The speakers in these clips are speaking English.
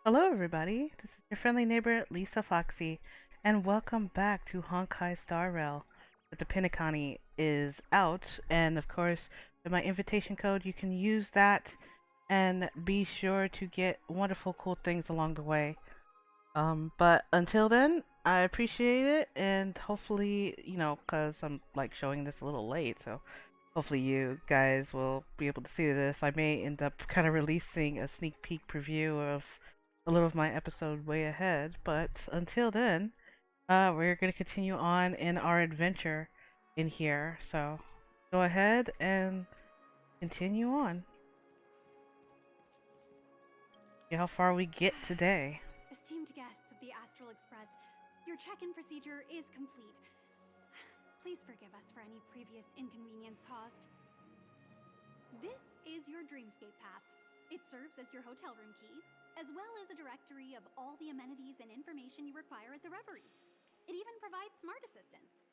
Hello, everybody. This is your friendly neighbor, Lisa Foxy, and welcome back to Honkai Star Rail. That the Pinacani is out, and of course, with my invitation code, you can use that and be sure to get wonderful, cool things along the way. But until then, I appreciate it, and hopefully, because I'm like showing this a little late, so hopefully you guys will be able to see this. I may end up kind of releasing a sneak peek preview of a little of my episode way ahead, but until then, we're going to continue on in our adventure in here. So go ahead and continue on. See how far we get today. Esteemed guests of the Astral Express, your check-in procedure is complete. Please forgive us for any previous inconvenience caused. This is your Dreamscape Pass. It serves as your hotel room key, as well as a directory of all the amenities and information you require at the Reverie. It even provides smart assistants.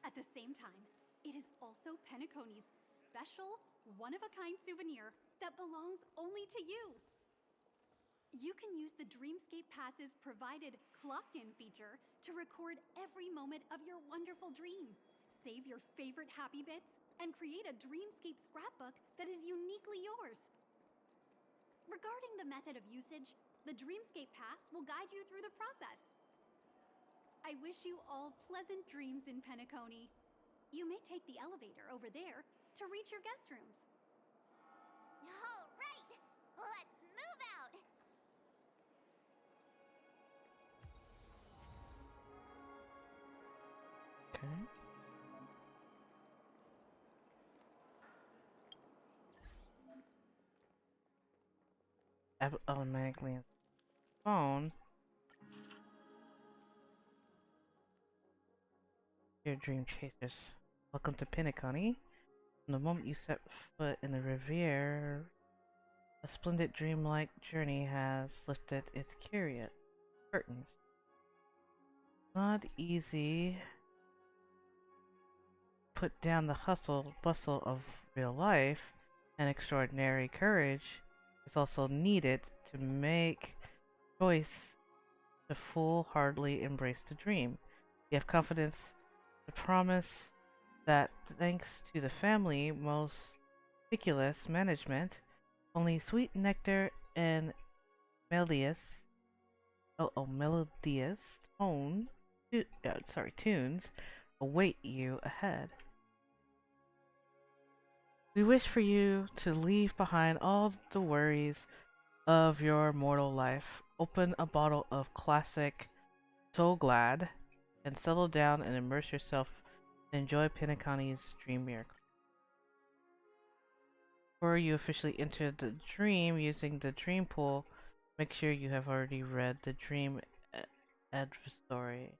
At the same time, it is also Penacony's special, one-of-a-kind souvenir that belongs only to you. You can use the Dreamscape Pass's provided clock-in feature to record every moment of your wonderful dream. Save your favorite happy bits and create a Dreamscape scrapbook that is uniquely yours. Regarding the method of usage, the Dreamscape Pass will guide you through the process. I wish you all pleasant dreams in Penacony. You may take the elevator over there to reach your guest rooms. All right, let's move out. Okay. Automatically on the phone. Dear Dream Chasers, welcome to Pinacony. From the moment you set foot in the Riviera, a splendid dreamlike journey has lifted its curtains. Not easy. Put down the hustle bustle of real life, and extraordinary courage is also needed to make choice to full-heartedly embrace the dream. You have confidence to promise that thanks to the family most meticulous management, only sweet nectar and melodious, melodious tunes await you ahead. We wish for you to leave behind all the worries of your mortal life. Open a bottle of classic So Glad and settle down and immerse yourself and enjoy Pinacony's dream miracle. Before you officially enter the dream using the dream pool, make sure you have already read the dream advisory.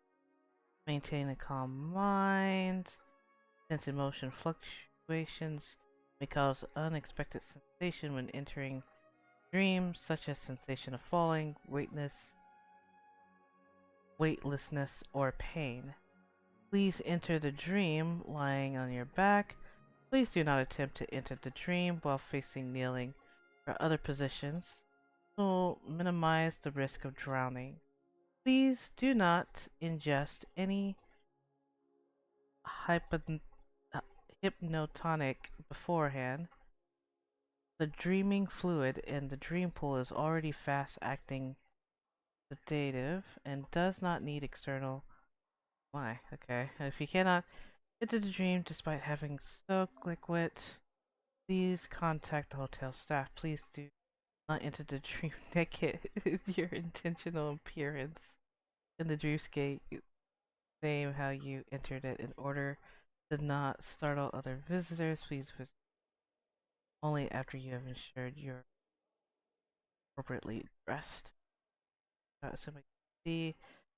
Maintain a calm mind, since emotion fluctuations may cause unexpected sensation when entering dreams, such as sensation of falling, weightlessness, or pain. Please enter the dream lying on your back. Please do not attempt to enter the dream while facing kneeling or other positions. This will minimize the risk of drowning. Please do not ingest any hypnotonic beforehand. The dreaming fluid in the dream pool is already fast-acting sedative and does not need external. Why? Okay. If you cannot enter the dream despite having soaked liquid, please contact the hotel staff. Please do not enter the dream naked. Your intentional appearance in the dreamscape, same how you entered it. In order to not startle other visitors, please visit only after you have ensured you're appropriately dressed. So we see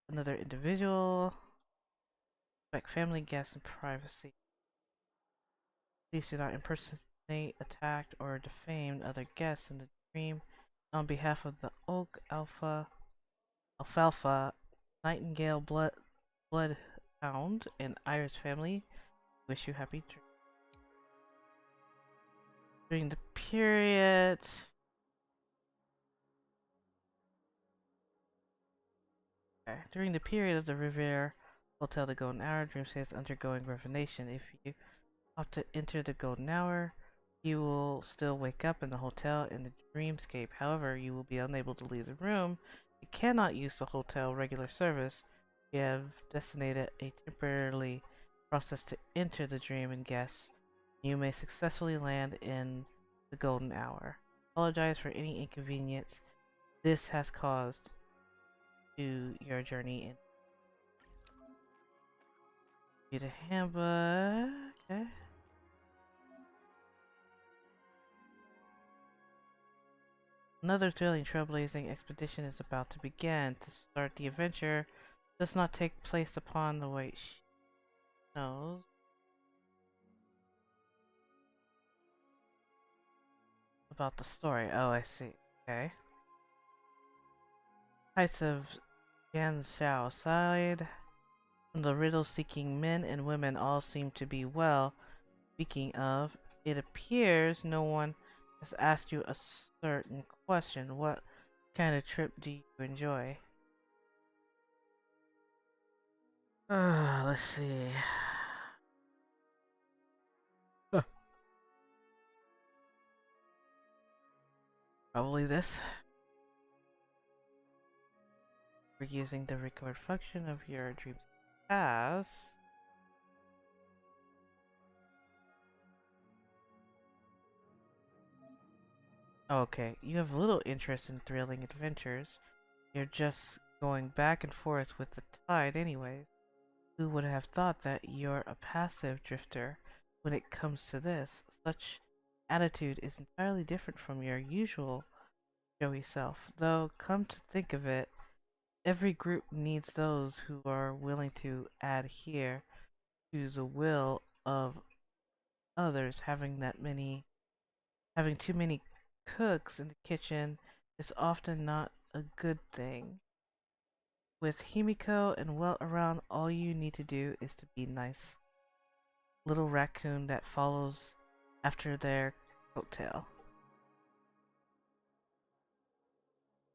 another individual, like family, guests, and privacy. Please do not impersonate, attack, or defame other guests in the dream. On behalf of the Oak Alfalfa, Nightingale Bloodhound, and Iris family, wish you happy dreams. During the period Okay. During the period of the Riviera Hotel, the Golden Hour, Dreamscape is undergoing renovation. If you opt to enter the Golden Hour, you will still wake up in the hotel in the Dreamscape. However, you will be unable to leave the room. You cannot use the hotel regular service. You have designated a temporarily process to enter the dream and guess. You may successfully land in the Golden Hour. Apologize for any inconvenience this has caused to your journey in. Need a handbook. Okay. Another thrilling trailblazing expedition is about to begin. To start the adventure does not take place upon the white snows. About the story. Oh, I see. Okay. Heights of Yanxiao side. The riddle-seeking men and women all seem to be well. Speaking of, it appears no one has asked you a certain question. What kind of trip do you enjoy? Let's see. Probably this. We're using the record function of your dreams past. Okay, you have little interest in thrilling adventures. You're just going back and forth with the tide anyways. Who would have thought that you're a passive drifter when it comes to this? Such attitude is entirely different from your usual showy self. Though, come to think of it, every group needs those who are willing to adhere to the will of others. Having too many cooks in the kitchen is often not a good thing. With Himiko and Welt around, all you need to do is to be nice. Little raccoon that follows after their coattail.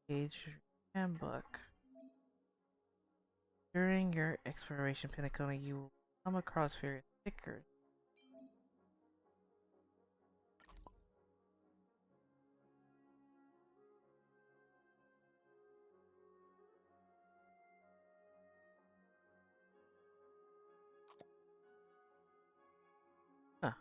Page handbook. During your exploration, Penacona, you will come across various stickers. Huh.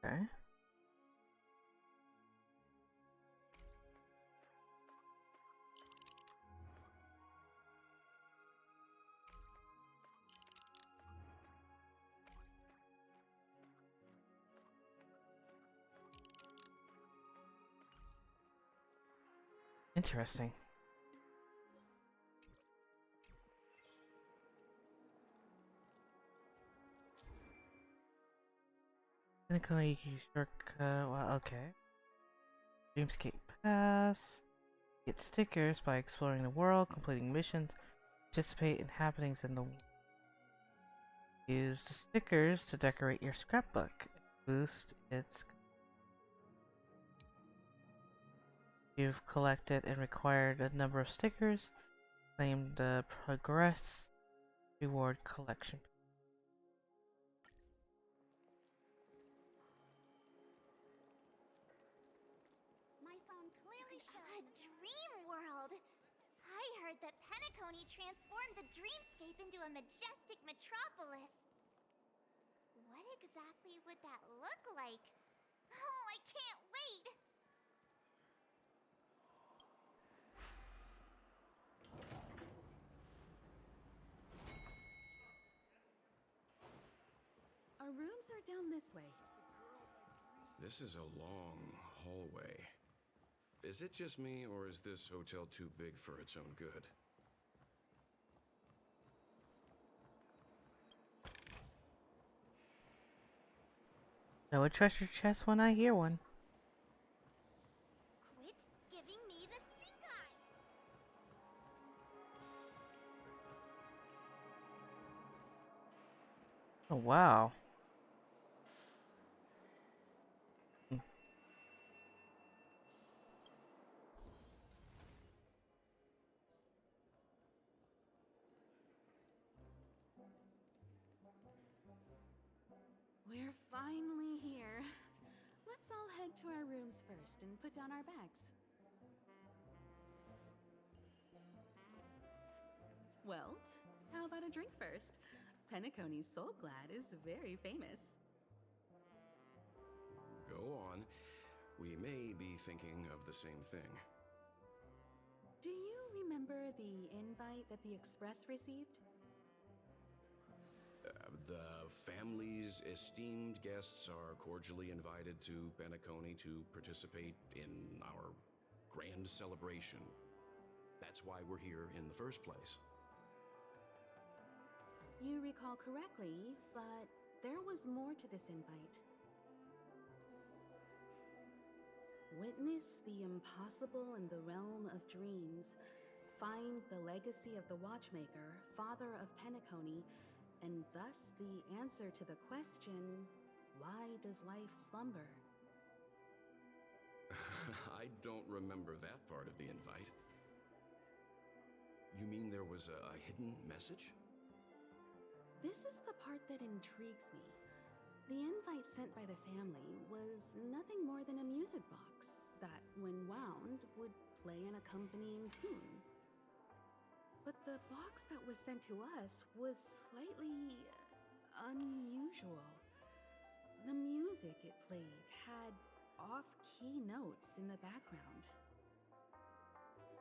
Okay. Interesting. Penacona, you can use shortcut. Well, okay. Dreamscape Pass. Get stickers by exploring the world, completing missions, participate in happenings in the world. Use the stickers to decorate your scrapbook. Boost its. You've collected and required a number of stickers. Claim the progress reward collection. My phone clearly shows a dream world. I heard that Penacony transformed the dreamscape into a majestic metropolis. What exactly would that look like? Oh, I can't wait! Our rooms are down this way. This is a long hallway. Is it just me, or is this hotel too big for its own good? Know a treasure chest when I hear one. Quit giving me the stink eye! Oh wow. We're finally here. Let's all head to our rooms first and put down our bags. Welt, how about a drink first? Penacony's Soul Glad is very famous. Go on. We may be thinking of the same thing. Do you remember the invite that the Express received? The family's esteemed guests are cordially invited to Penacony to participate in our grand celebration. That's why we're here in the first place. You recall correctly, but there was more to this invite. Witness the impossible in the realm of dreams. Find the legacy of the Watchmaker, father of Penacony, and thus the answer to the question, why does life slumber? I don't remember that part of the invite. You mean there was a hidden message? This is the part that intrigues me. The invite sent by the family was nothing more than a music box that, when wound, would play an accompanying tune. But the box that was sent to us was slightly unusual. The music it played had off-key notes in the background.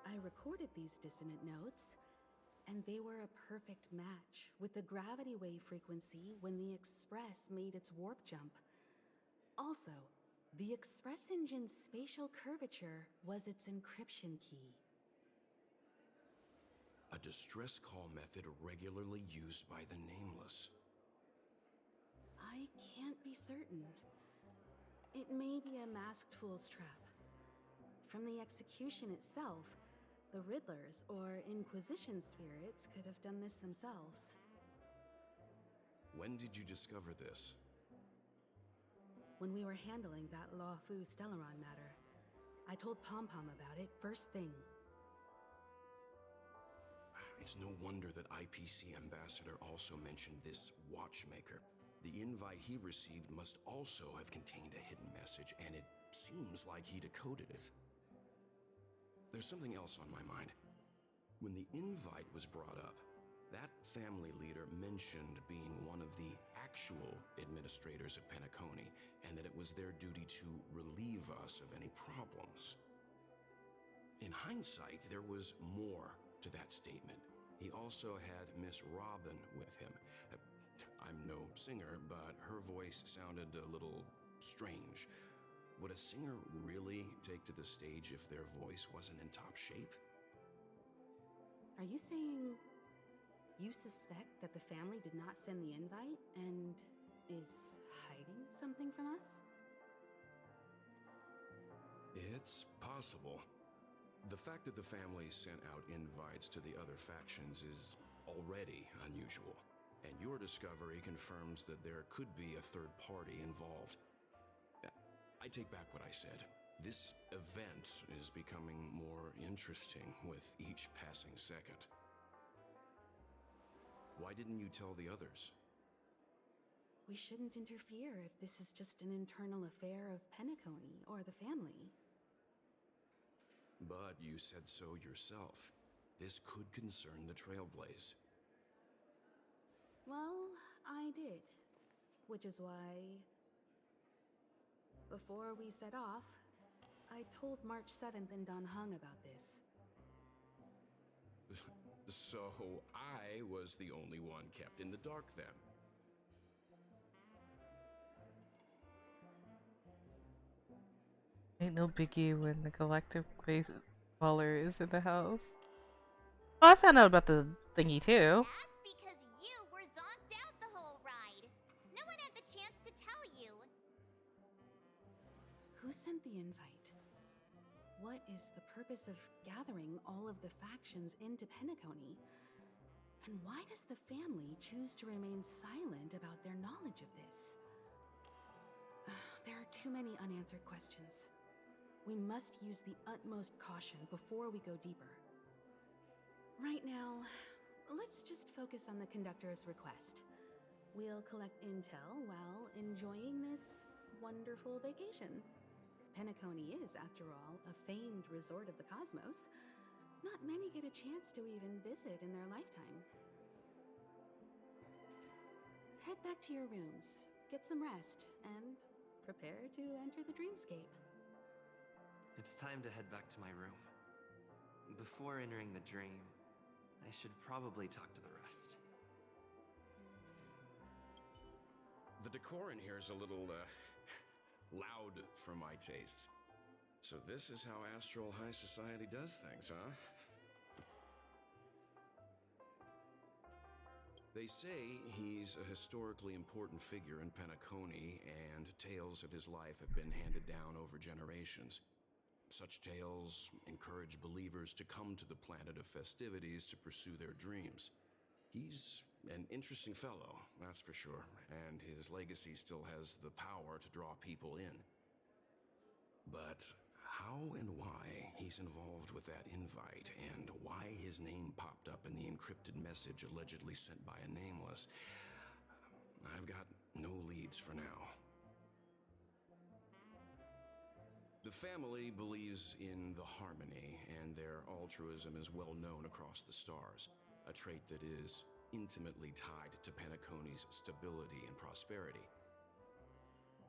I recorded these dissonant notes, and they were a perfect match with the gravity wave frequency when the Express made its warp jump. Also, the Express engine's spatial curvature was its encryption key. A distress call method regularly used by the Nameless. I can't be certain. It may be a masked fool's trap. From the execution itself, the Riddlers or Inquisition spirits could have done this themselves. When did you discover this? When we were handling that Law Fu Stellaron matter, I told Pom Pom about it first thing. It's no wonder that IPC Ambassador also mentioned this Watchmaker. The invite he received must also have contained a hidden message, and it seems like he decoded it. There's something else on my mind. When the invite was brought up, that family leader mentioned being one of the actual administrators of Penacony, and that it was their duty to relieve us of any problems. In hindsight, there was more to that statement. He also had Miss Robin with him. I'm no singer, but her voice sounded a little strange. Would a singer really take to the stage if their voice wasn't in top shape? Are you saying you suspect that the family did not send the invite and is hiding something from us? It's possible. The fact that the family sent out invites to the other factions is already unusual, and your discovery confirms that there could be a third party involved. I take back what I said. This event is becoming more interesting with each passing second. Why didn't you tell the others? We shouldn't interfere if this is just an internal affair of Penacony or the family. But you said so yourself. This could concern the Trailblaze. Well, I did. Which is why, before we set off, I told March 7th and Don Hung about this. So I was the only one kept in the dark then. Ain't no biggie when the collective base caller is in the house. Oh, I found out about the thingy too. That's because you were zonked out the whole ride. No one had the chance to tell you. sent the invite? What is the purpose of gathering all of the factions into Penacony? And why does the family choose to remain silent about their knowledge of this? There are too many unanswered questions. We must use the utmost caution before we go deeper. Right now, let's just focus on the conductor's request. We'll collect intel while enjoying this wonderful vacation. Penacony is, after all, a famed resort of the cosmos. Not many get a chance to even visit in their lifetime. Head back to your rooms, get some rest, and prepare to enter the dreamscape. It's time to head back to my room. Before entering the dream, I should probably talk to the rest. The decor in here is a little, loud for my taste. So this is how Astral High Society does things, huh? They say he's a historically important figure in Penacony, and tales of his life have been handed down over generations. Such tales encourage believers to come to the planet of festivities to pursue their dreams. He's an interesting fellow, that's for sure, and his legacy still has the power to draw people in. But how and why he's involved with that invite, and why his name popped up in the encrypted message allegedly sent by a nameless, I've got no leads for now. The family believes in the harmony, and their altruism is well known across the stars, a trait that is intimately tied to Penacony's stability and prosperity.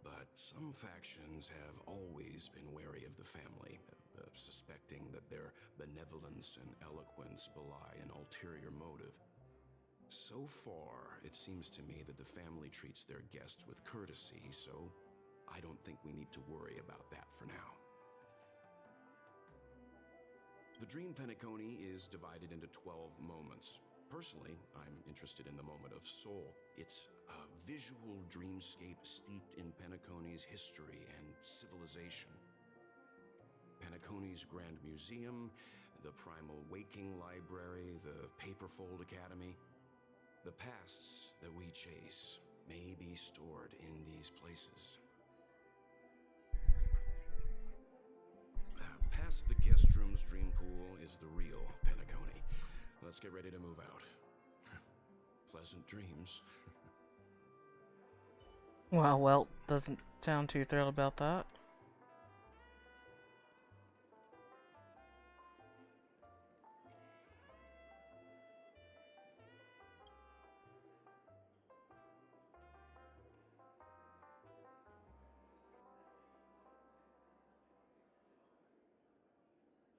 But some factions have always been wary of the family, suspecting that their benevolence and eloquence belie an ulterior motive. So far, it seems to me that the family treats their guests with courtesy, so I don't think we need to worry about that for now. The Dream Penacony is divided into 12 moments. Personally, I'm interested in the moment of soul. It's a visual dreamscape steeped in Penacony's history and civilization. Penacony's Grand Museum, the Primal Waking Library, the Paperfold Academy. The pasts that we chase may be stored in these places. Past the guest room's dream pool is the real Penacony. Let's get ready to move out. Pleasant dreams. Well, doesn't sound too thrilled about that.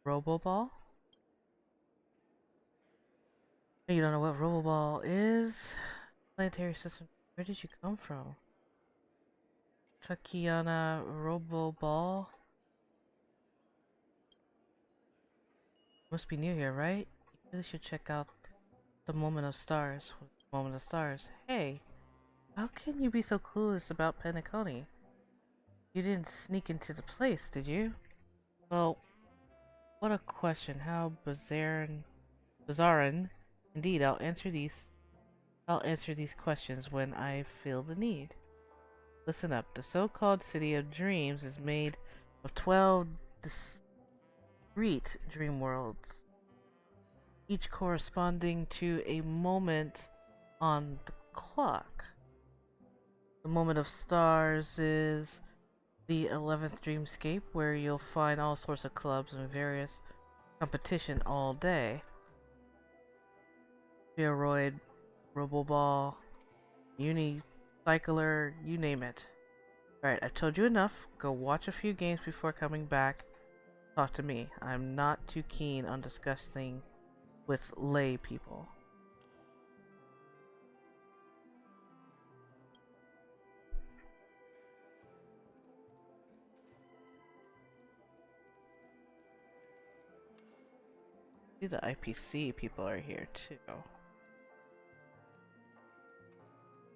Roboball? You don't know what Roboball is? Planetary system. Where did you come from? Takiana Roboball? Must be new here, right? You really should check out the Moment of Stars. Moment of Stars. Hey, how can you be so clueless about Penacony? You didn't sneak into the place, did you? Well, what a question. How bizarre. Indeed, I'll answer these questions when I feel the need. Listen up. The so-called City of Dreams is made of 12 discrete dream worlds, each corresponding to a moment on the clock. The Moment of Stars is the 11th dreamscape, where you'll find all sorts of clubs and various competition all day. Spheroid, Roboball, Unicycler, you name it. Alright, I've told you enough. Go watch a few games before coming back. Talk to me. I'm not too keen on discussing with lay people. See, the IPC people are here too.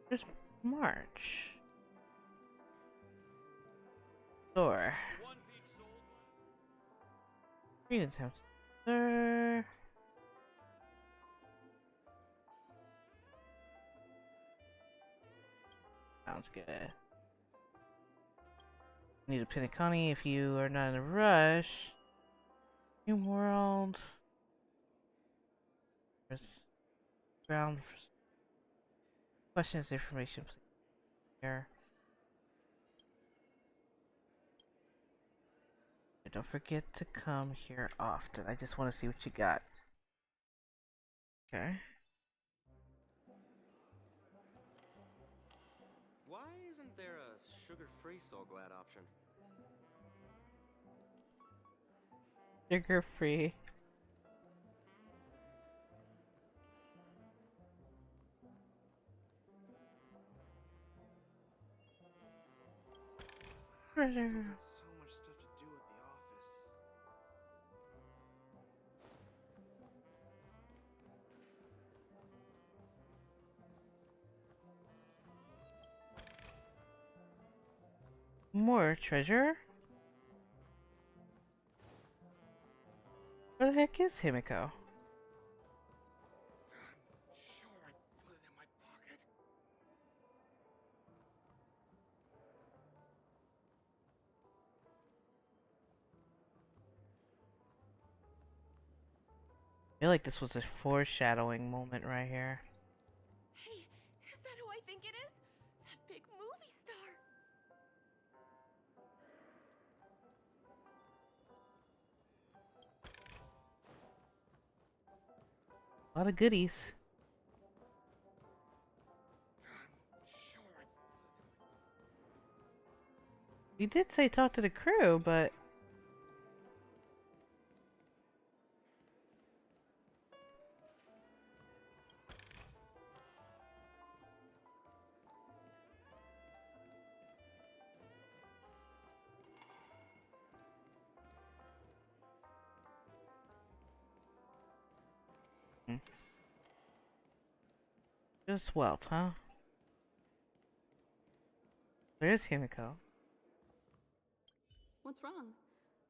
There's March. Thor. Greetings, hamster. Sounds good. Need a Pinaconi if you are not in a rush. New world. There's ground for questions, information, please. Here. Don't forget to come here often. I just want to see what you got. Okay. Why isn't there a sugar-free Soul Glad option? Sugar free. Still got so much stuff to do at the office. More treasure? Where the heck is Himiko? I'm sure I put it in my pocket. I feel like this was a foreshadowing moment right here. Hey, is that who I think it is? That big movie star. A lot of goodies. I'm sure I put it in my You did say talk to the crew, but just Welt, huh? There's Himiko. What's wrong?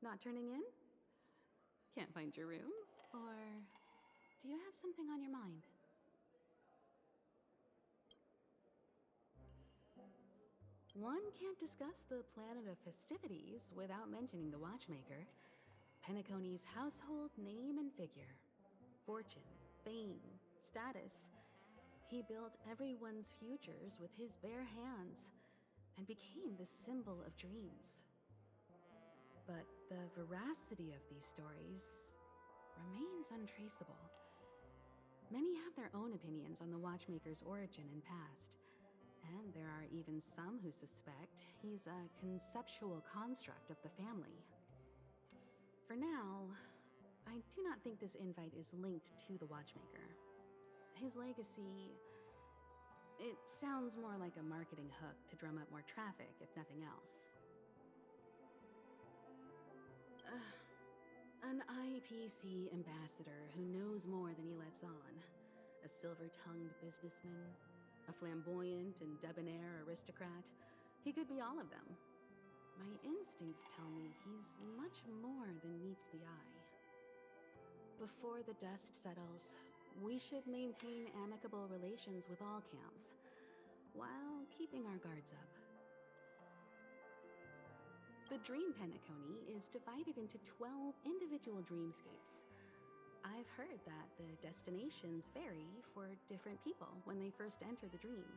Not turning in? Can't find your room? Or do you have something on your mind? One can't discuss the planet of festivities without mentioning the watchmaker. Penacony's household name and figure. Fortune, fame, status. He built everyone's futures with his bare hands and became the symbol of dreams. But the veracity of these stories remains untraceable. Many have their own opinions on the watchmaker's origin and past, and there are even some who suspect he's a conceptual construct of the family. For now, I do not think this invite is linked to the watchmaker. His legacy, it sounds more like a marketing hook to drum up more traffic, if nothing else. An IPC ambassador who knows more than he lets on. A silver-tongued businessman. A flamboyant and debonair aristocrat. He could be all of them. My instincts tell me he's much more than meets the eye. Before the dust settles, we should maintain amicable relations with all camps, while keeping our guards up. The Dream Penacony is divided into 12 individual dreamscapes. I've heard that the destinations vary for different people when they first enter the dream.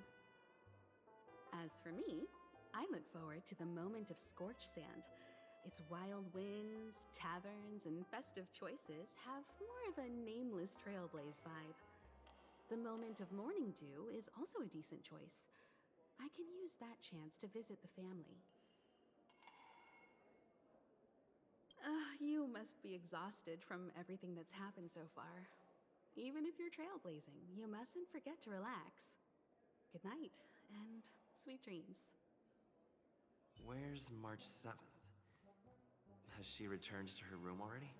As for me, I look forward to the moment of scorched sand. Its wild winds, taverns, and festive choices have more of a nameless trailblaze vibe. The moment of morning dew is also a decent choice. I can use that chance to visit the family. You must be exhausted from everything that's happened so far. Even if you're trailblazing, you mustn't forget to relax. Good night, and sweet dreams. Where's March 7th? Has she returned to her room already?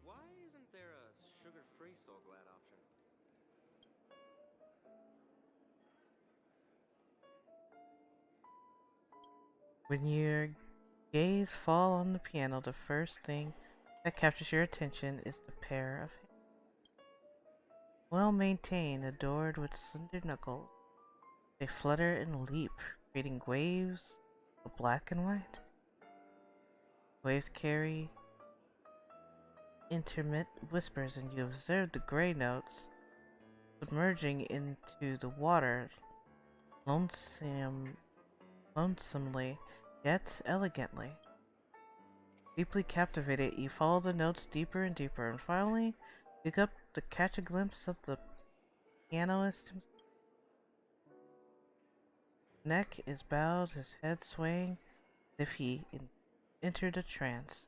Why isn't there a free Soul Glad option. When your gaze fall on the piano, the first thing that captures your attention is the pair of hands. Well maintained, adored with slender knuckles. They flutter and leap, creating waves of black and white. Waves carry intermittent whispers, and you observe the gray notes submerging into the water lonesomely, yet elegantly. Deeply captivated, you follow the notes deeper and deeper, and finally pick up to catch a glimpse of the pianist himself. His neck is bowed, his head swaying as if he entered a trance,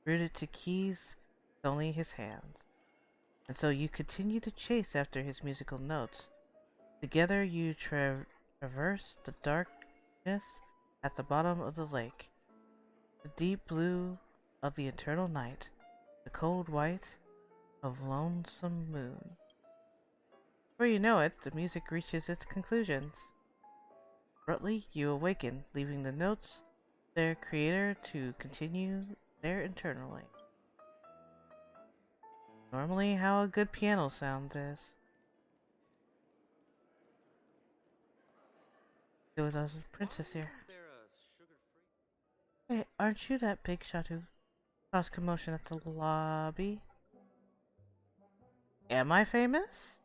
rooted to keys with only his hands. And so you continue to chase after his musical notes. Together you traverse the darkness at the bottom of the lake, the deep blue of the eternal night, the cold white of lonesome moon. Before you know it, the music reaches its conclusions. Abruptly, you awaken, leaving the notes their creator to continue their internally. Normally how a good piano sound is. There was a princess here. Wasn't there a sugar-free? Hey, aren't you that big shot who caused commotion at the lobby? Am I famous?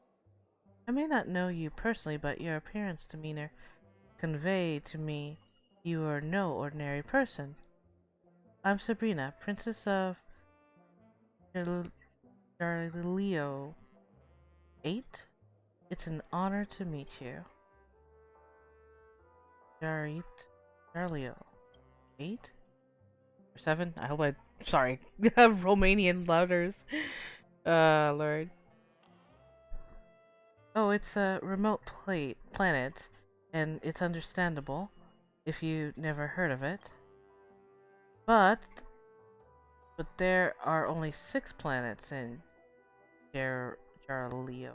I may not know you personally, but your appearance, demeanor convey to me you are no ordinary person. I'm Sabrina, Princess of Jarlio 8. It's an honor to meet you. Jarlio 8? Or 7? I hope I... Sorry. Romanian letters. Lord. Oh, it's a remote planet, and it's understandable if you never heard of it. But there are only 6 planets in Jarlio.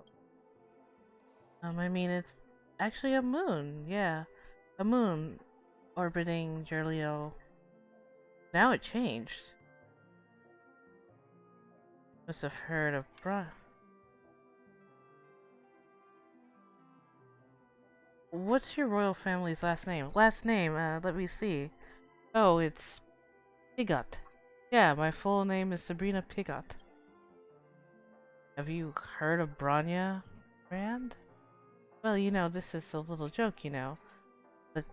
I mean, it's actually a moon, yeah. A moon orbiting Jarlio. Now it changed. Must have heard of What's your royal family's last name? Let me see. Oh, it's Pigot. Yeah, my full name is Sabrina Pigot. Have you heard of Branya Brand? Well, you know, this is a little joke, you know. The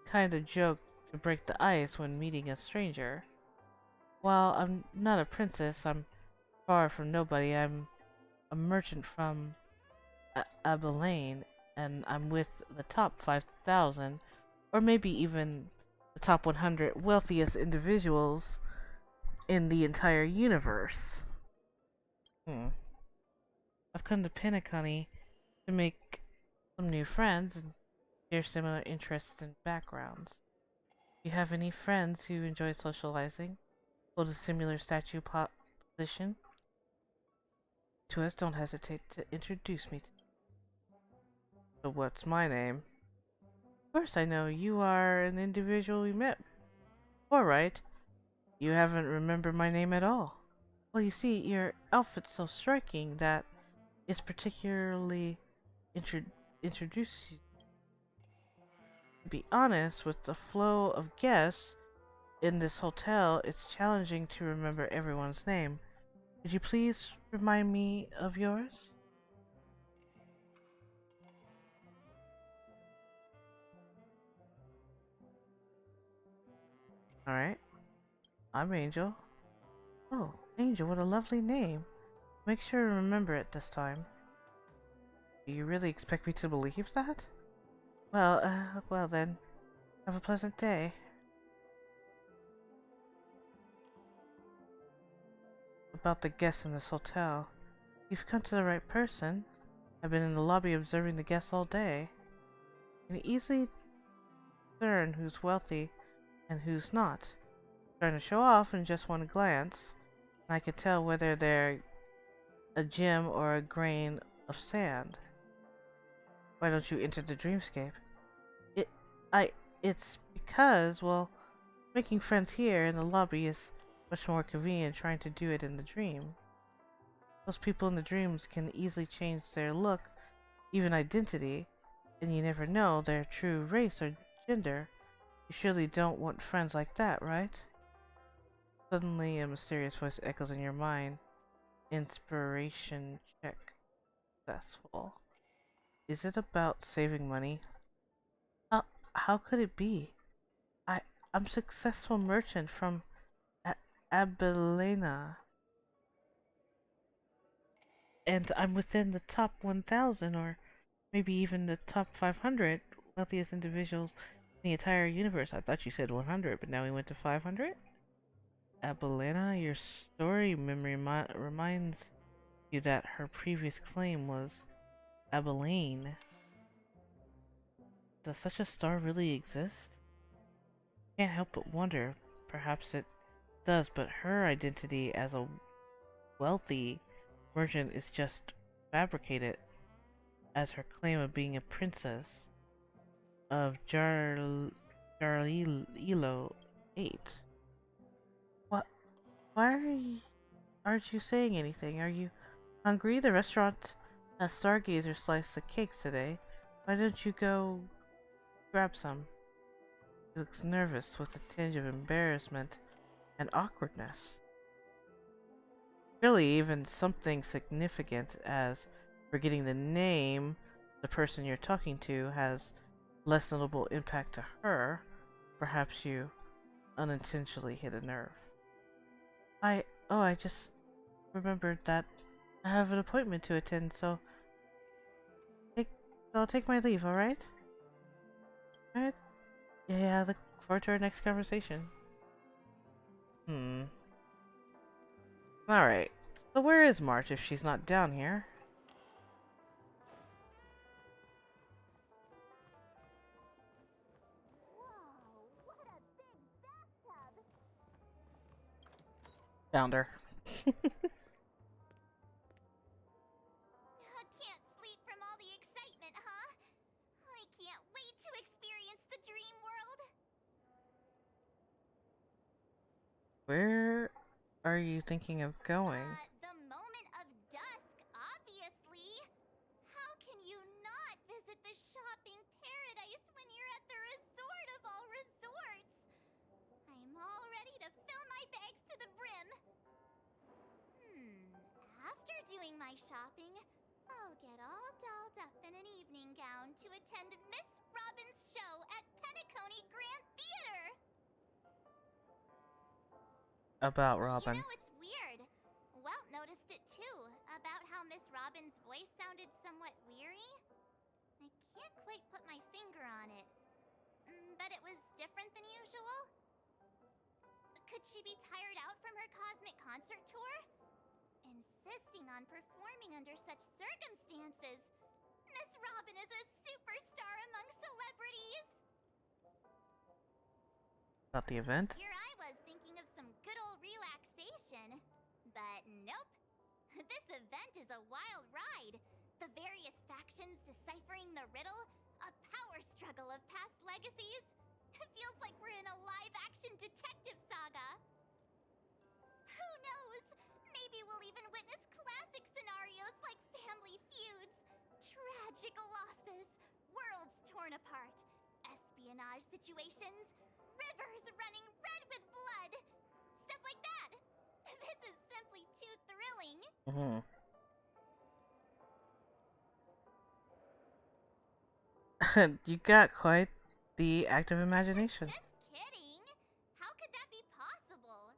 kind of joke to break the ice when meeting a stranger. While I'm not a princess, I'm far from nobody. I'm a merchant from Abilene, and I'm with the top 5,000, or maybe even the top 100 wealthiest individuals in the entire universe. I've come to Penacony to make some new friends and share similar interests and backgrounds. Do you have any friends who enjoy socializing? Hold a similar statue position? To us, don't hesitate to introduce me to. So what's my name? Of course I know, you are an individual we met. Alright. You haven't remembered my name at all. Well, you see, your outfit's so striking that it's particularly introduced you. To be honest, with the flow of guests in this hotel, it's challenging to remember everyone's name. Could you please remind me of yours? Alright. I'm Angel. Oh, Angel, what a lovely name. Make sure to remember it this time. Do you really expect me to believe that? Well then. Have a pleasant day. About the guests in this hotel. You've come to the right person. I've been in the lobby observing the guests all day. You can easily discern who's wealthy and who's not. Trying to show off in just one glance, and I can tell whether they're a gem or a grain of sand. Why don't you enter the dreamscape? It, it's because, well, making friends here in the lobby is much more convenient than trying to do it in the dream. Most people in the dreams can easily change their look, even identity, and you never know their true race or gender. You surely don't want friends like that, right? Suddenly, a mysterious voice echoes in your mind. Inspiration check successful. Is it about saving money? How could it be? I'm successful merchant from Abelena, and I'm within the top 1,000 or maybe even the top 500 wealthiest individuals in the entire universe. I thought you said 100, but now we went to 500? Abelena, your story memory reminds you that her previous claim was Abilene. Does such a star really exist? Can't help but wonder. Perhaps it does, but her identity as a wealthy merchant is just fabricated, as her claim of being a princess of Jarlilo 8. What? Aren't you saying anything? Are you hungry? The restaurant has Stargazer slice the cakes today. Why don't you go grab some? He looks nervous with a tinge of embarrassment and awkwardness. Really, even something significant as forgetting the name the person you're talking to has less notable impact to her. Perhaps you unintentionally hit a nerve. I just remembered that I have an appointment to attend, so I'll take my leave, alright? Alright? Yeah, I look forward to our next conversation. Alright. So where is March if she's not down here? Found her. Can't sleep from all the excitement, huh? I can't wait to experience the dream world. Where are you thinking of going? The moment of dusk, obviously. How can you not visit the shopping paradise when you're at the resort of all resorts? I'm all ready to fill my bags to the brim. After doing my shopping, I'll get all dolled up in an evening gown to attend Miss Robin's show at Penacony Grand Theater. About Robin. You know, it's weird. Welt noticed it too, about how Miss Robin's voice sounded somewhat weary. I can't quite put my finger on it. But it was different than usual? Could she be tired out from her cosmic concert tour? Insisting on performing under such circumstances. Miss Robin is a superstar among celebrities. About the event? Here I was thinking of some good old relaxation. But nope. This event is a wild ride. The various factions deciphering the riddle, a power struggle of past legacies. It feels like we're in a live-action detective saga. Who knows? Maybe we'll even witness classic scenarios like family feuds, tragic losses, worlds torn apart, espionage situations, rivers running red with blood. Stuff like that. This is simply too thrilling. You got quite the active imagination. Just kidding. How could that be possible?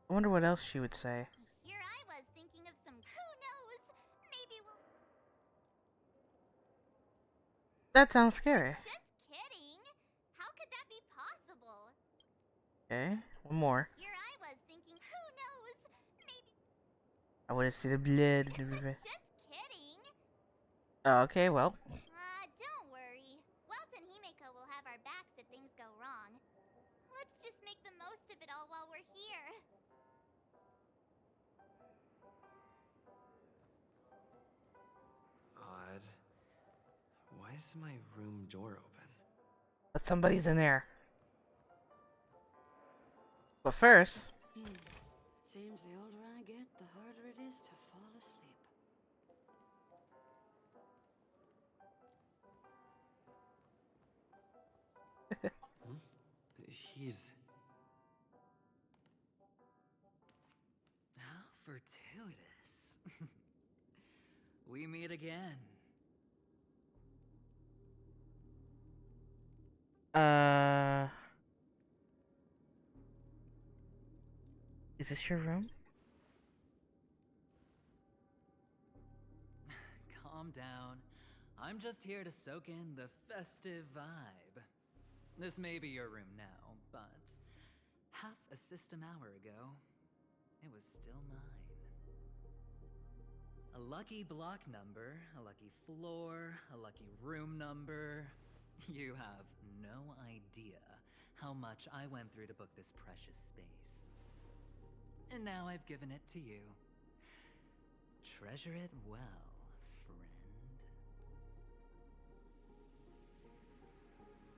I wonder what else she would say. Here I was thinking of some... Who knows? Maybe we'll... That sounds scary. Just kidding. How could that be possible? Okay, one more. Here I was thinking, who knows? Maybe... I want to see the blood. Just kidding. Okay, well. Don't worry. Welt and Himeko will have our backs if things go wrong. Let's just make the most of it all while we're here. Why is my room door open? But somebody's in there. But first... Seems the older I get, the harder it is to fall asleep. He's... How fortuitous. We meet again. Is this your room? Calm down. I'm just here to soak in the festive vibe. This may be your room now, but half a system hour ago, it was still mine. A lucky block number, a lucky floor, a lucky room number. You have no idea how much I went through to book this precious space. And now I've given it to you. Treasure it well, friend.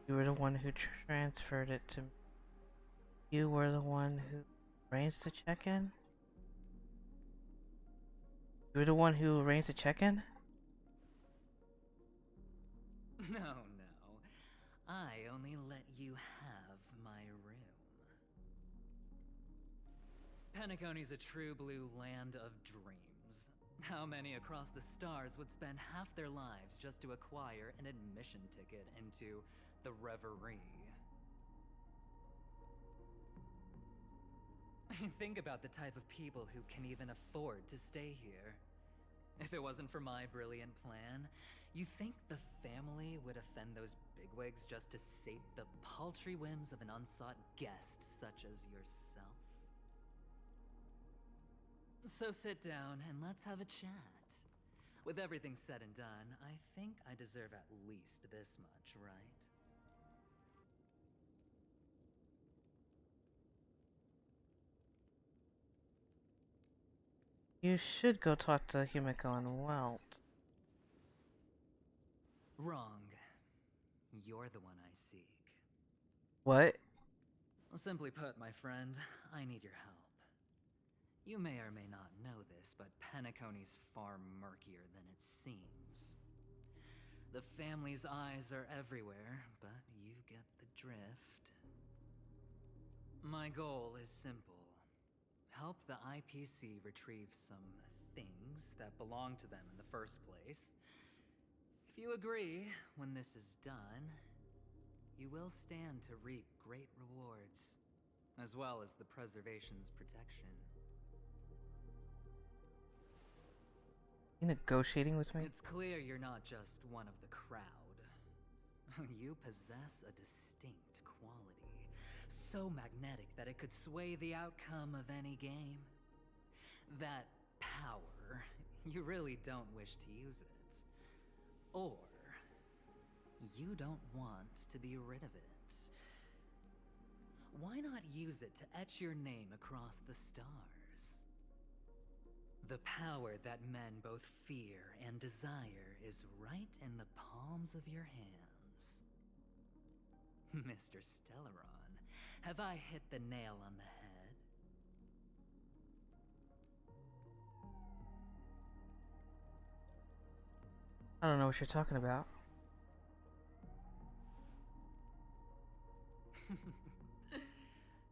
You were the one who transferred it to me. You were the one who arranged the check-in? You were the one who arranged the check-in? No. I only let you have my room. Penacony's a true blue land of dreams. How many across the stars would spend half their lives just to acquire an admission ticket into the Reverie? Think about the type of people who can even afford to stay here. If it wasn't for my brilliant plan, you think the family would offend those bigwigs just to sate the paltry whims of an unsought guest such as yourself? So sit down and let's have a chat. With everything said and done, I think I deserve at least this much, right? You should go talk to Himiko and Welt. Wrong. You're the one I seek. What? Simply put, my friend, I need your help. You may or may not know this, but Penacony's far murkier than it seems. The family's eyes are everywhere, but you get the drift. My goal is simple. Help the IPC retrieve some things that belong to them in the first place. If you agree, when this is done, you will stand to reap great rewards, as well as the preservation's protection. You negotiating with me? It's clear you're not just one of the crowd. You possess a distinct quality, so magnetic that it could sway the outcome of any game. That power, you really don't wish to use it. Or, you don't want to be rid of it. Why not use it to etch your name across the stars? The power that men both fear and desire is right in the palms of your hands. Mr. Stellaron, have I hit the nail on the head? I don't know what you're talking about.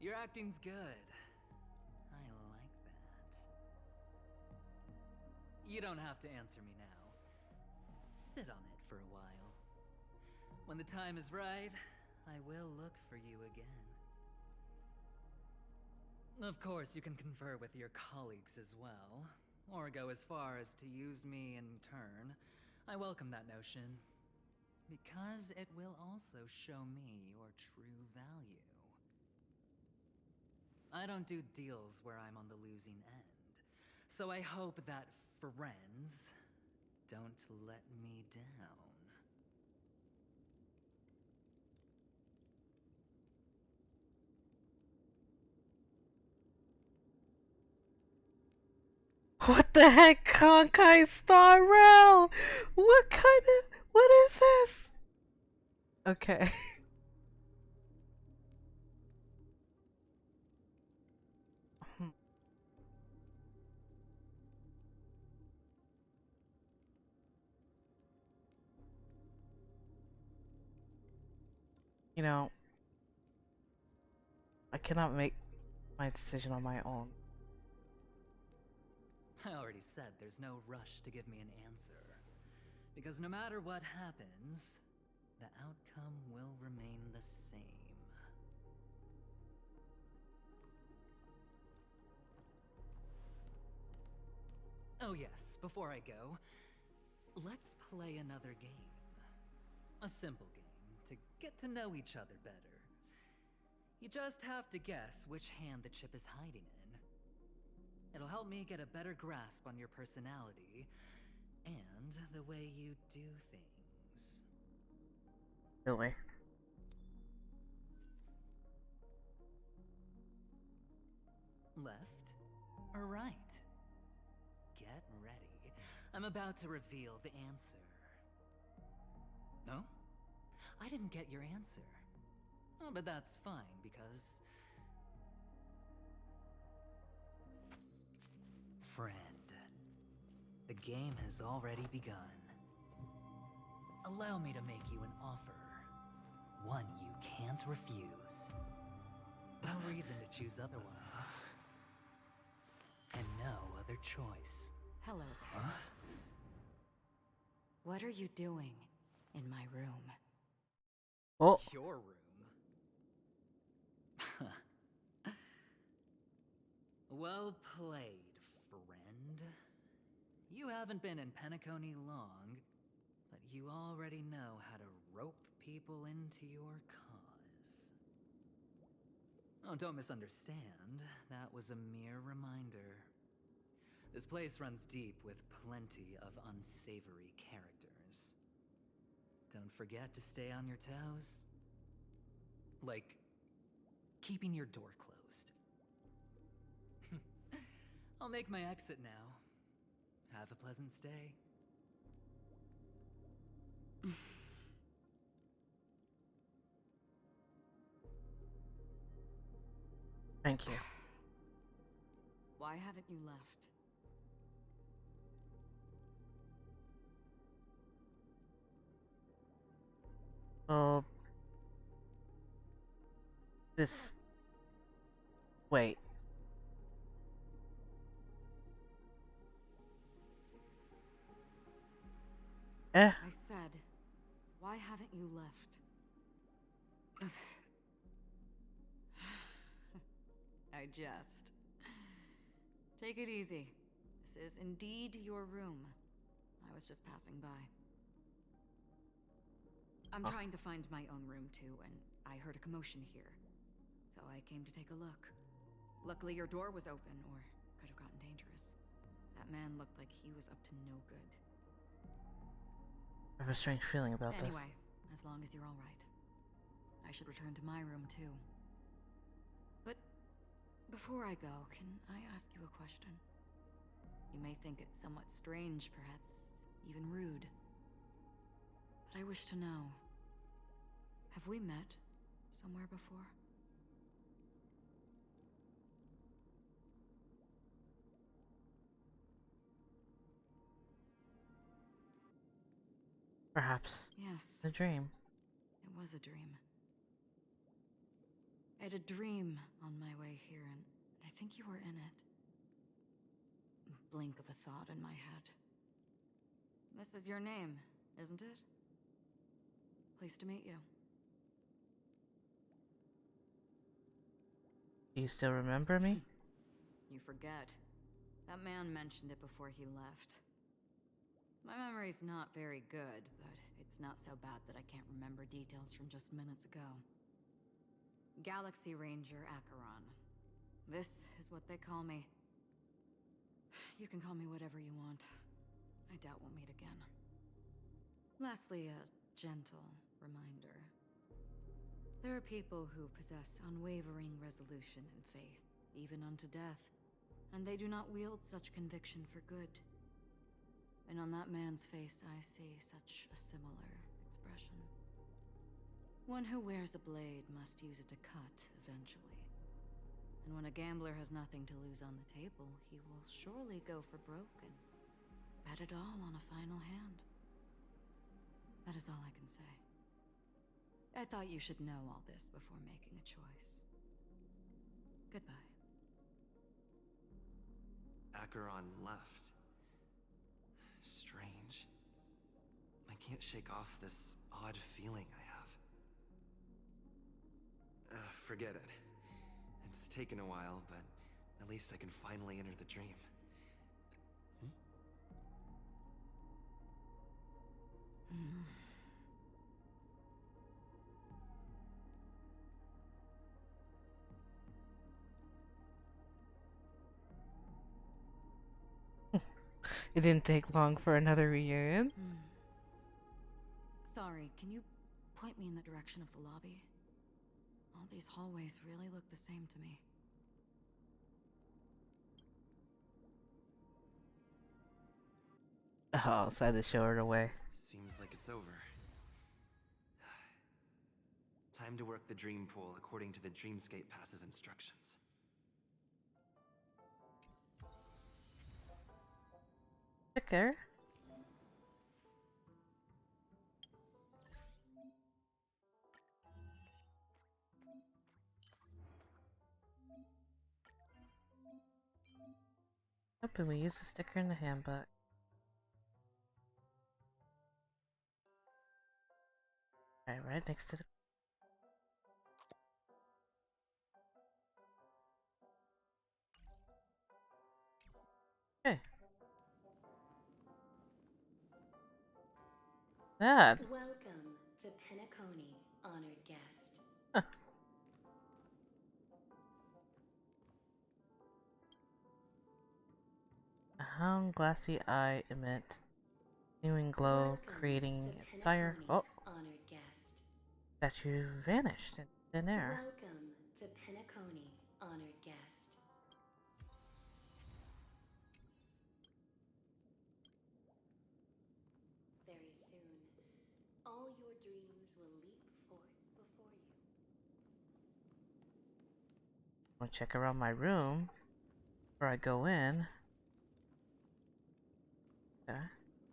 Your acting's good. I like that. You don't have to answer me now. Sit on it for a while. When the time is right, I will look for you again. Of course, you can confer with your colleagues as well, or go as far as to use me in turn. I welcome that notion, because it will also show me your true value. I don't do deals where I'm on the losing end, so I hope that friends don't let me down. What the heck, Honkai Star Rail? What What is this? Okay. You know, I cannot make my decision on my own. I already said there's no rush to give me an answer. Because no matter what happens, the outcome will remain the same. Oh yes, before I go, let's play another game. A simple game to get to know each other better. You just have to guess which hand the chip is hiding in. It'll help me get a better grasp on your personality and the way you do things. Really? Left or right? Get ready. I'm about to reveal the answer. No? I didn't get your answer. Oh, but that's fine because... Friend, the game has already begun. Allow me to make you an offer. One you can't refuse. No reason to choose otherwise. And no other choice. Hello there. Huh? What are you doing in my room? Oh. Your room? Well played, friend. You haven't been in Penacony long, but you already know how to rope people into your cause. Oh, don't misunderstand. That was a mere reminder. This place runs deep with plenty of unsavory characters. Don't forget to stay on your toes. Like, keeping your door closed. I'll make my exit now. Have a pleasant stay. Thank you. Why haven't you left? Oh. This... Wait. I said, why haven't you left? I jest. Take it easy. This is indeed your room. I was just passing by. I'm trying to find my own room too, and I heard a commotion here. So I came to take a look. Luckily your door was open, or could have gotten dangerous. That man looked like he was up to no good. I have a strange feeling about this. Anyway, as long as you're alright. I should return to my room too. But before I go, can I ask you a question? You may think it somewhat strange, perhaps even rude. But I wish to know, have we met somewhere before? Perhaps. Yes. A dream. It was a dream. I had a dream on my way here, and I think you were in it. Blink of a thought in my head. This is your name, isn't it? Pleased to meet you. Do you still remember me? You forget. That man mentioned it before he left. My memory's not very good, but it's not so bad that I can't remember details from just minutes ago. Galaxy Ranger Acheron. This is what they call me. You can call me whatever you want. I doubt we'll meet again. Lastly, a gentle reminder. There are people who possess unwavering resolution and faith, even unto death, and they do not wield such conviction for good. And on that man's face, I see such a similar expression. One who wears a blade must use it to cut eventually. And when a gambler has nothing to lose on the table, he will surely go for broke and bet it all on a final hand. That is all I can say. I thought you should know all this before making a choice. Goodbye. Acheron left. Strange. I can't shake off this odd feeling I have. Forget it. It's taken a while, but at least I can finally enter the dream. It didn't take long for another reunion. Sorry, can you point me in the direction of the lobby? All these hallways really look the same to me. Oh, so I had to show her the way. Seems like it's over. Time to work the dream pool according to the Dreamscape Pass's instructions. Sticker. Open, we use the sticker in the handbook. Alright, right next to the... Okay. That. Welcome to Penacony, honored guest. Huh. A hound glassy eye emit continuing glow, creating entire... Oh! Honored guest. Statue vanished in thin air. Welcome to Penacony, honored guest. Very soon, all your dreams will leap forth before you. I'm gonna check around my room before I go in. Okay.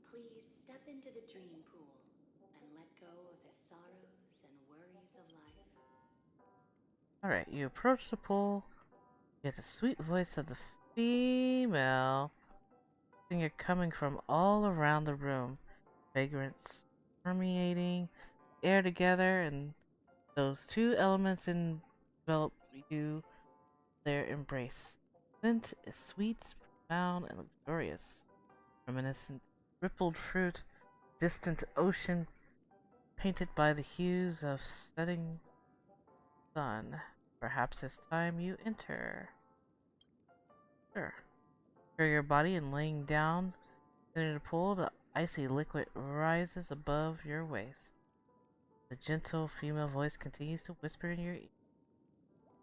Please step into the dream pool and let go of the sorrows and worries of life. Alright, you approach the pool. You get the sweet voice of the female singer coming from all around the room. Fragrance permeating air together, and those two elements envelop you their embrace. Scent is sweet, profound, and luxurious. Reminiscent rippled fruit, distant ocean, painted by the hues of setting sun. Perhaps it's time you enter. Sure. Clear your body and laying down in the pool, the icy liquid rises above your waist. The gentle female voice continues to whisper in your ear,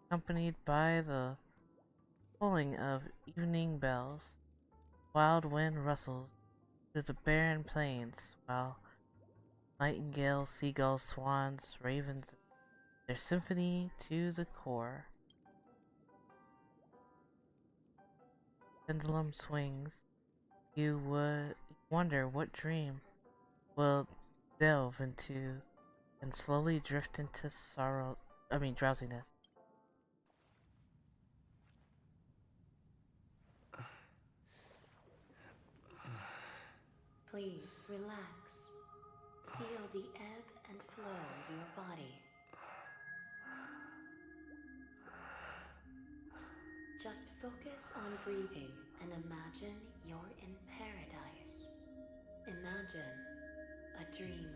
accompanied by the tolling of evening bells. Wild wind rustles through the barren plains, while nightingales, seagulls, swans, ravens, their symphony to the core. Pendulum swings. You would wonder what dream will delve into and slowly drift into drowsiness. Please relax. Feel the ebb and flow of your body. Just focus on breathing and imagine you're in paradise. Imagine a dreamland.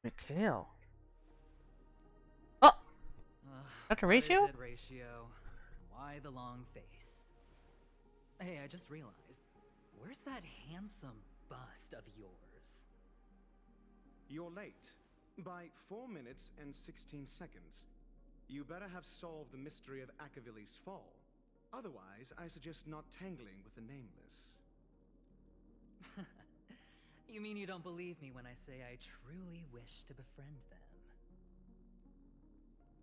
Mikhail. Oh! Dr. Ratio? Ratio? why the long face? Hey, I just realized, where's that handsome bust of yours? You're late. By 4 minutes and 16 seconds. You better have solved the mystery of Akavili's fall. Otherwise, I suggest not tangling with the nameless. You mean you don't believe me when I say I truly wish to befriend them?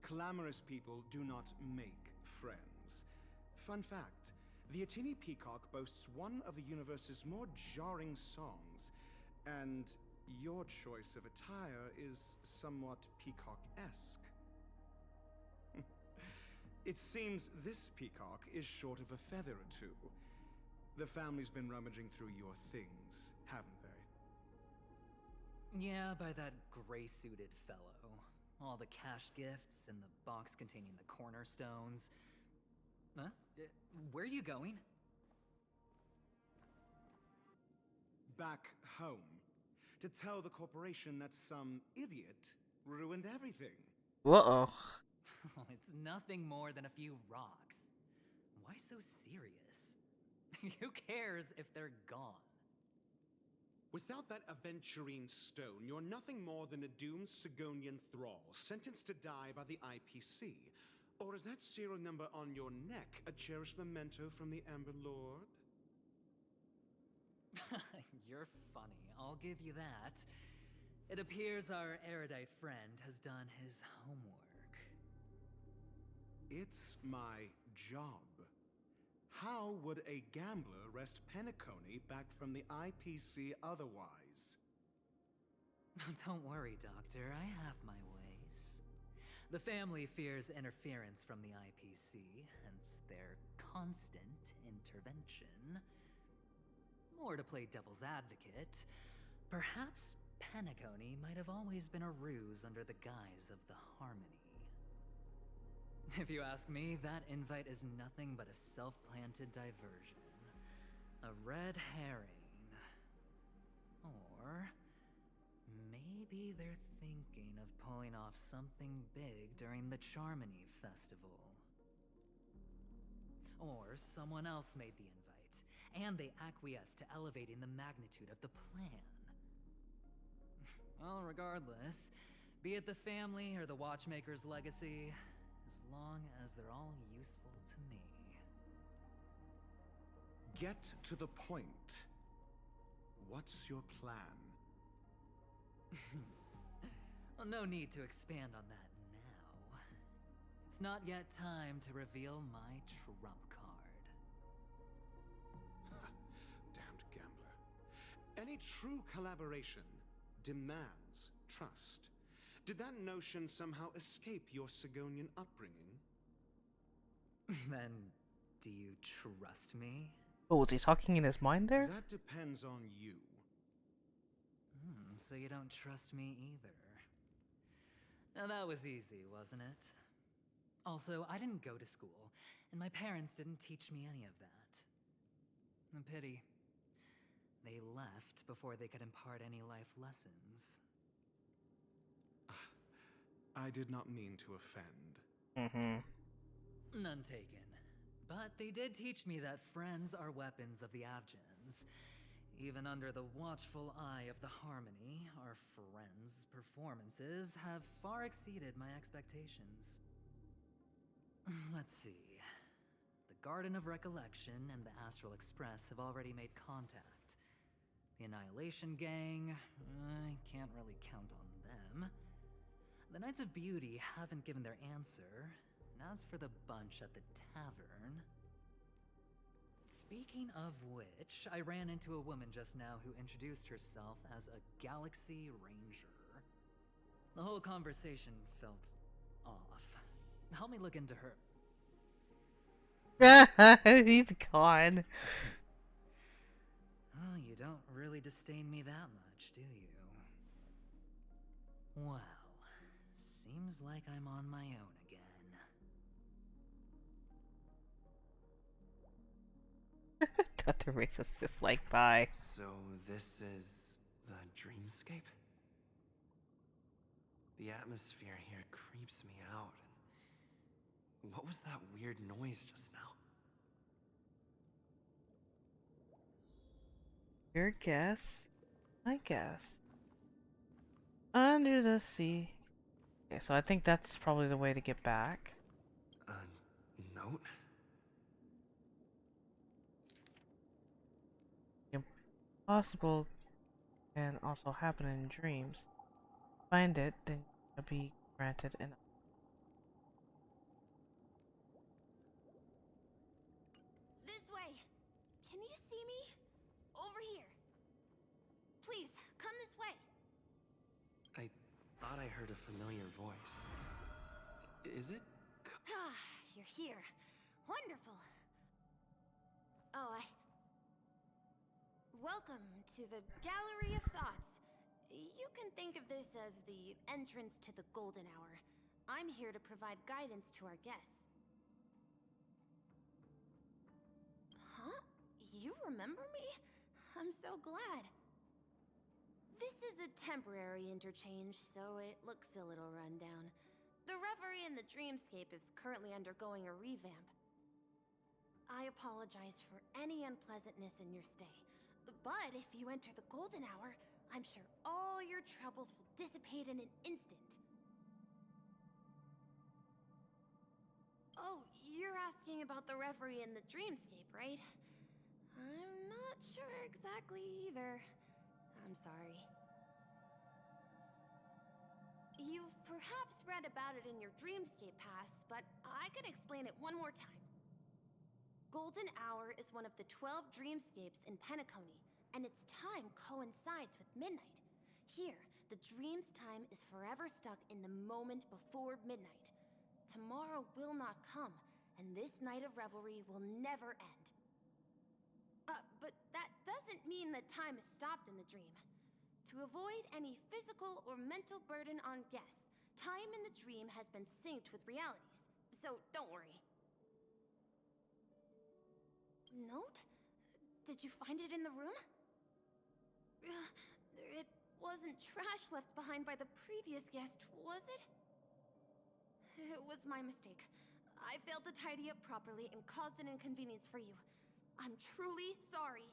Clamorous people do not make friends. Fun fact, the Atini Peacock boasts one of the universe's more jarring songs, and your choice of attire is somewhat peacock-esque. It seems this peacock is short of a feather or two. The family's been rummaging through your things, haven't they? Yeah, by that gray-suited fellow. All the cash gifts and the box containing the cornerstones. Huh? Where are you going? Back home. To tell the corporation that some idiot ruined everything. Uh-oh. It's nothing more than a few rocks. Why so serious? Who cares if they're gone? Without that aventurine stone, you're nothing more than a doomed Sigonian thrall, sentenced to die by the IPC. Or is that serial number on your neck a cherished memento from the Amber Lord? You're funny, I'll give you that. It appears our erudite friend has done his homework. It's my job. How would a gambler wrest Penacony back from the IPC otherwise? Don't worry, Doctor, I have my ways. The family fears interference from the IPC, hence their constant intervention. Or to play devil's advocate, perhaps Penacony might have always been a ruse under the guise of the Harmony. If you ask me, that invite is nothing but a self-planted diversion. A red herring. Or maybe they're thinking of pulling off something big during the Charmony Festival. Or someone else made the invite, and they acquiesced to elevating the magnitude of the plan. Well, regardless, be it the family or the Watchmaker's legacy, as long as they're all useful to me. Get to the point. What's your plan? Well, no need to expand on that now. It's not yet time to reveal my trump card. Damned gambler. Any true collaboration demands trust. Did that notion somehow escape your Sigonian upbringing? Then, do you trust me? Oh, was he talking in his mind there? That depends on you. So you don't trust me either. Now that was easy, wasn't it? Also, I didn't go to school, and my parents didn't teach me any of that. A pity. They left before they could impart any life lessons. I did not mean to offend. None taken. But they did teach me that friends are weapons of the Avgens. Even under the watchful eye of the Harmony, our friends' performances have far exceeded my expectations. Let's see. The Garden of Recollection and the Astral Express have already made contact. The Annihilation Gang, I can't really count on them. The Knights of Beauty haven't given their answer, and as for the bunch at the tavern... Speaking of which, I ran into a woman just now who introduced herself as a Galaxy Ranger. The whole conversation felt off. Help me look into her... He's gone. Oh, you don't really disdain me that much, do you? Well, seems like I'm on my own again. Dr. Rachel's just like, bye. So this is the dreamscape? The atmosphere here creeps me out. What was that weird noise just now? Your guess? My guess. Under the sea. Okay, so I think that's probably the way to get back. A note? Impossible can also happen in dreams. Find it, then you'll be granted an. This way! Can you see me? Over here! Please, come this way! I thought I heard a familiar voice. Is it? Ah, you're here. Wonderful. Oh, Welcome to the Gallery of Thoughts. You can think of this as the entrance to the Golden Hour. I'm here to provide guidance to our guests. Huh? You remember me? I'm so glad. This is a temporary interchange, so it looks a little rundown. The Reverie in the Dreamscape is currently undergoing a revamp. I apologize for any unpleasantness in your stay. But if you enter the Golden Hour, I'm sure all your troubles will dissipate in an instant. Oh, you're asking about the Reverie in the Dreamscape, right? I'm not sure exactly either. I'm sorry. You've perhaps read about it in your Dreamscape Pass, but I can explain it one more time. Golden Hour is one of the 12 dreamscapes in Penacony, and its time coincides with midnight. Here, the dream's time is forever stuck in the moment before midnight. Tomorrow will not come, and this night of revelry will never end. But that doesn't mean that time is stopped in the dream. To avoid any physical or mental burden on guests, time in the dream has been synced with realities, so don't worry. Note? Did you find it in the room? It wasn't trash left behind by the previous guest, was it? It was my mistake. I failed to tidy up properly and caused an inconvenience for you. I'm truly sorry.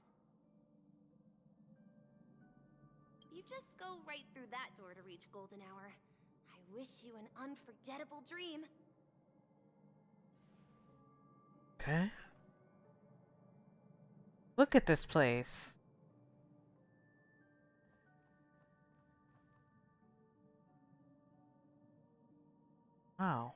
You just go right through that door to reach Golden Hour. I wish you an unforgettable dream. Okay. Look at this place. Wow.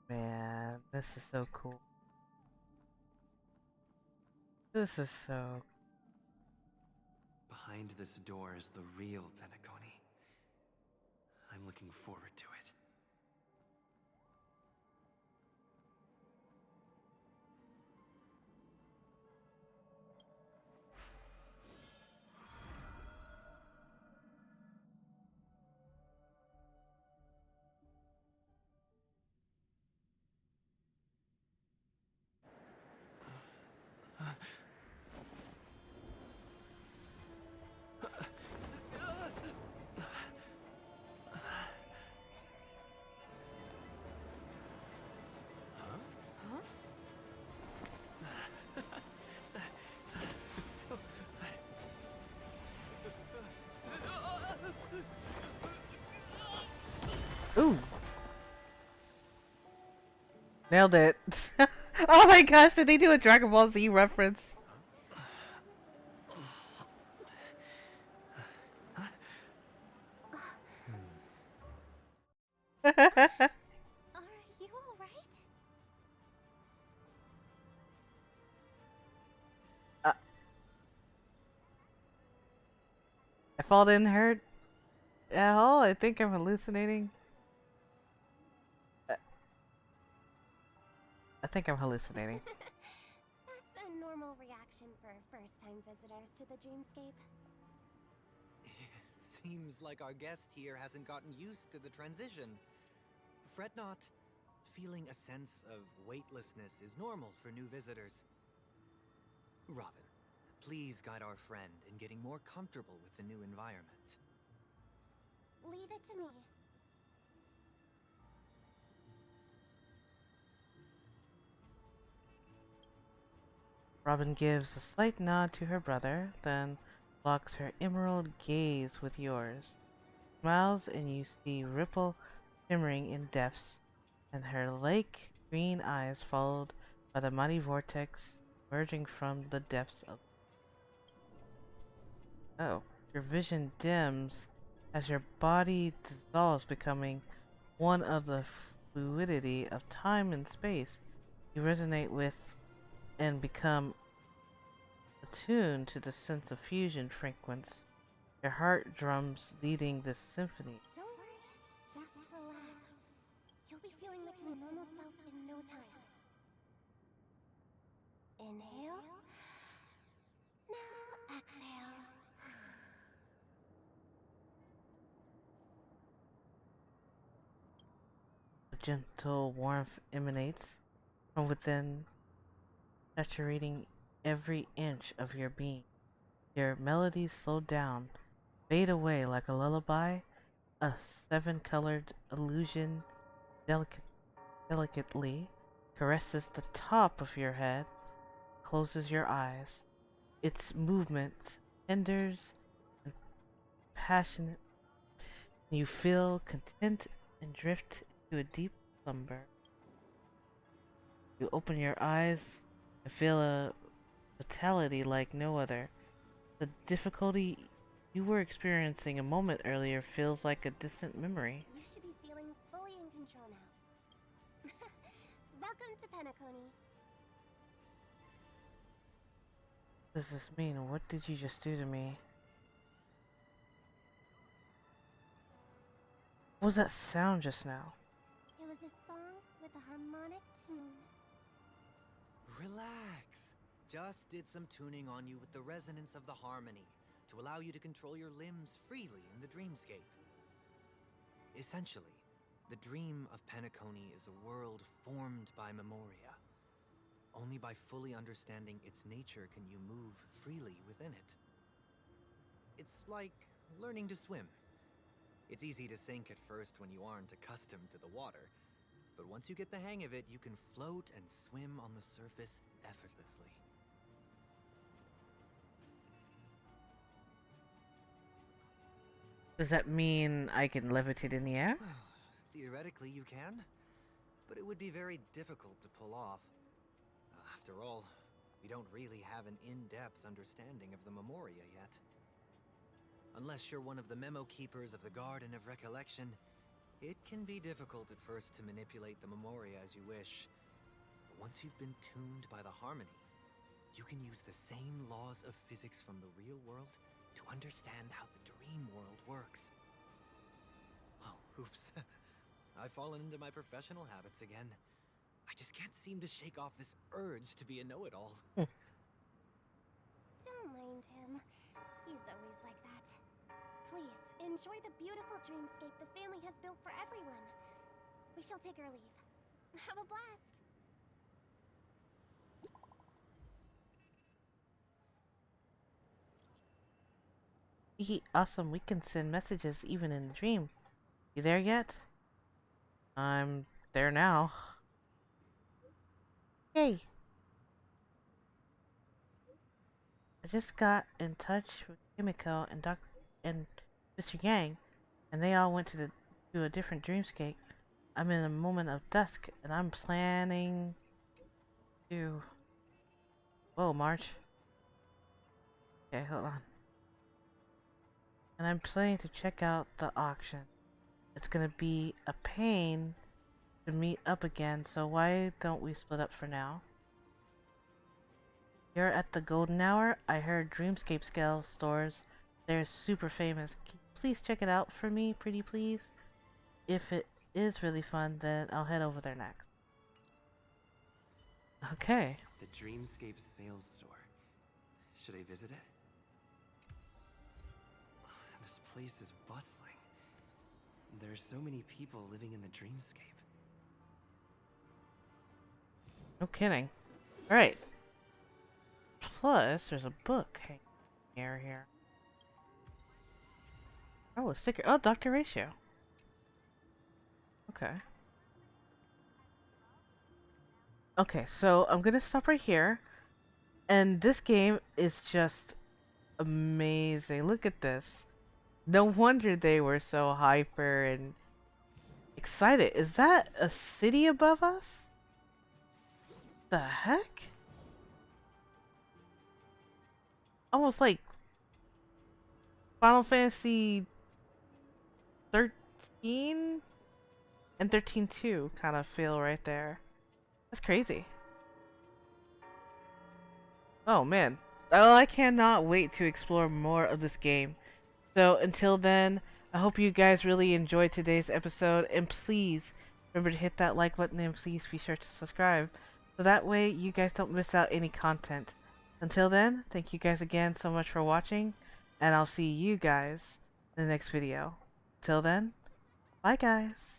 Man, this is so cool. This is so... Behind this door is the real Penacony. I'm looking forward to it. Ooh. Nailed it. Oh my gosh, did they do a Dragon Ball Z reference? Are you alright? I fall didn't hurt at all. I think I'm hallucinating. I think I'm hallucinating. That's a normal reaction for first-time visitors to the dreamscape. Seems like our guest here hasn't gotten used to the transition. Fret not. Feeling a sense of weightlessness is normal for new visitors. Robin, please guide our friend in getting more comfortable with the new environment. Leave it to me. Robin gives a slight nod to her brother, then locks her emerald gaze with yours. Smiles and you see ripple shimmering in depths, and her lake green eyes followed by the mighty vortex emerging from the depths of. Oh, your vision dims as your body dissolves, becoming one of the fluidity of time and space. You resonate with and become attuned to the sense of fusion frequency. Your heart drums leading this symphony. Don't worry, just relax. You'll be feeling like your normal self in no time. Inhale. Now exhale. A gentle warmth emanates from within, saturating every inch of your being. Your melodies slow down, fade away like a lullaby, a seven-colored illusion delicately caresses the top of your head, closes your eyes. Its movement tenders and passionate. You feel content and drift into a deep slumber. You open your eyes and feel a vitality like no other. The difficulty you were experiencing a moment earlier feels like a distant memory. You should be feeling fully in control now. Welcome to Penacony. What does this mean? What did you just do to me? What was that sound just now? It was a song with a harmonic tune. Relax. Just did some tuning on you with the resonance of the harmony to allow you to control your limbs freely in the dreamscape. Essentially, the dream of Penacony is a world formed by memoria. Only by fully understanding its nature can you move freely within it. It's like learning to swim. It's easy to sink at first when you aren't accustomed to the water, but once you get the hang of it, you can float and swim on the surface effortlessly. Does that mean I can levitate in the air? Theoretically, you can, but it would be very difficult to pull off. After all, we don't really have an in-depth understanding of the memoria yet. Unless you're one of the memo keepers of the Garden of Recollection, it can be difficult at first to manipulate the memoria as you wish. But once you've been tuned by the harmony, you can use the same laws of physics from the real world to understand how the dream world works. Oh, oops. I've fallen into my professional habits again. I just can't seem to shake off this urge to be a know-it-all. Don't mind him. He's always like that. Please, enjoy the beautiful dreamscape the family has built for everyone. We shall take our leave. Have a blast! Awesome, we can send messages even in the dream. You there yet? I'm there now. Hey! I just got in touch with Kimiko and Mr. Yang, and they all went to a different dreamscape. I'm in a moment of dusk, and I'm planning to... Whoa, March. Okay, hold on. And I'm planning to check out the auction. It's gonna be a pain to meet up again, so why don't we split up for now? You're at the golden hour? I heard Dreamscape scale stores. They're super famous. Can you please check it out for me, pretty please? If it is really fun, then I'll head over there next. Okay. The Dreamscape sales store. Should I visit it? This place is bustling. There are so many people living in the dreamscape. No kidding. Alright. Plus, there's a book hanging here. Oh, a sticker. Oh, Dr. Ratio. Okay. Okay, so I'm gonna stop right here. And this game is just amazing. Look at this. No wonder they were so hyper and excited. Is that a city above us? The heck? Almost like Final Fantasy 13 and 13-2 kind of feel right there. That's crazy. Oh man. Oh, I cannot wait to explore more of this game. So until then, I hope you guys really enjoyed today's episode, and please remember to hit that like button and please be sure to subscribe so that way you guys don't miss out any content. Until then, thank you guys again so much for watching, and I'll see you guys in the next video. Till then, bye guys!